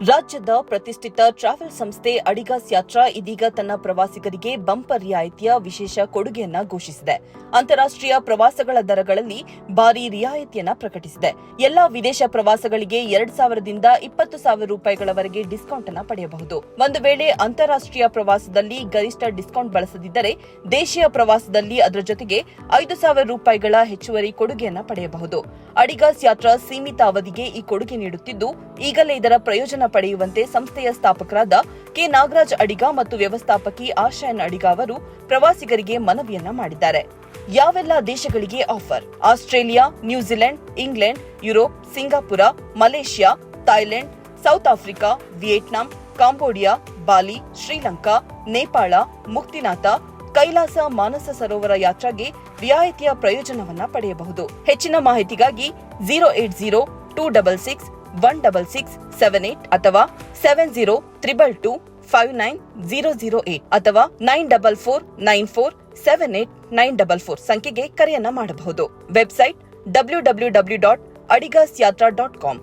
ರಾಜ್ಯದ ಪ್ರತಿಷ್ಠಿತ ಟ್ರಾವೆಲ್ ಸಂಸ್ಥೆ ಅಡಿಗಾಸ್ ಯಾತ್ರಾ ಇದೀಗ ತನ್ನ ಪ್ರವಾಸಿಗರಿಗೆ ಬಂಪರ್ ರಿಯಾಯಿತಿಯ ವಿಶೇಷ ಕೊಡುಗೆಯನ್ನ ಘೋಷಿಸಿದೆ. ಅಂತಾರಾಷ್ಟ್ರೀಯ ಪ್ರವಾಸಗಳ ದರಗಳಲ್ಲಿ ಭಾರೀ ರಿಯಾಯಿತಿಯನ್ನ ಪ್ರಕಟಿಸಿದೆ. ಎಲ್ಲಾ ವಿದೇಶ ಪ್ರವಾಸಗಳಿಗೆ 2,000ದಿಂದ 20,000 ರೂಪಾಯಿಗಳವರೆಗೆ ಡಿಸ್ಕೌಂಟ್ ಅನ್ನು ಪಡೆಯಬಹುದು. ಒಂದು ವೇಳೆ ಅಂತಾರಾಷ್ಟ್ರೀಯ ಪ್ರವಾಸದಲ್ಲಿ ಗರಿಷ್ಠ ಡಿಸ್ಕೌಂಟ್ ಬಳಸದಿದ್ದರೆ ದೇಶೀಯ ಪ್ರವಾಸದಲ್ಲಿ ಅದರ ಜೊತೆಗೆ 5,000 ರೂಪಾಯಿಗಳ ಹೆಚ್ಚುವರಿ ಕೊಡುಗೆಯನ್ನ ಪಡೆಯಬಹುದು. ಅಡಿಗಾಸ್ ಯಾತ್ರಾ ಸೀಮಿತ ಅವಧಿಗೆ ಈ ಕೊಡುಗೆ ನೀಡುತ್ತಿದ್ದು, ಈಗಲೇ ಇದರ ಪ್ರಯೋಜನ ಪಡೆಯುವಂತೆ ಸಂಸ್ಥೆಯ ಸ್ಥಾಪಕರಾದ ಕೆ ನಾಗರಾಜ್ ಅಡಿಗ ಮತ್ತು ವ್ಯವಸ್ಥಾಪಕಿ ಆಶಾಯನ್ ಅಡಿಗ ಅವರು ಪ್ರವಾಸಿಗರಿಗೆ ಮನವಿಯನ್ನ ಮಾಡಿದ್ದಾರೆ. ಯಾವೆಲ್ಲ ದೇಶಗಳಿಗೆ offer? Australia, New Zealand, England, Europe, Singapore, Malaysia, Thailand, South Africa, Vietnam, Cambodia, Bali, Sri Lanka, Nepal, Muktinath, Kailash Manasarovar ಯಾತ್ರೆಗೆ ರಿಯಾಯಿತಿಯ ಪ್ರಯೋಜನವನ್ನ ಪಡೆಯಬಹುದು. ಹೆಚ್ಚಿನ ಮಾಹಿತಿಗಾಗಿ 080-266-16678 ಅಥವಾ 70-222-59008 ಅಥವಾ 9449478944 ಸಂಖ್ಯೆಗೆ ಕರೆಯನ್ನ ಮಾಡಬಹುದು. Website www.adigasyatra.com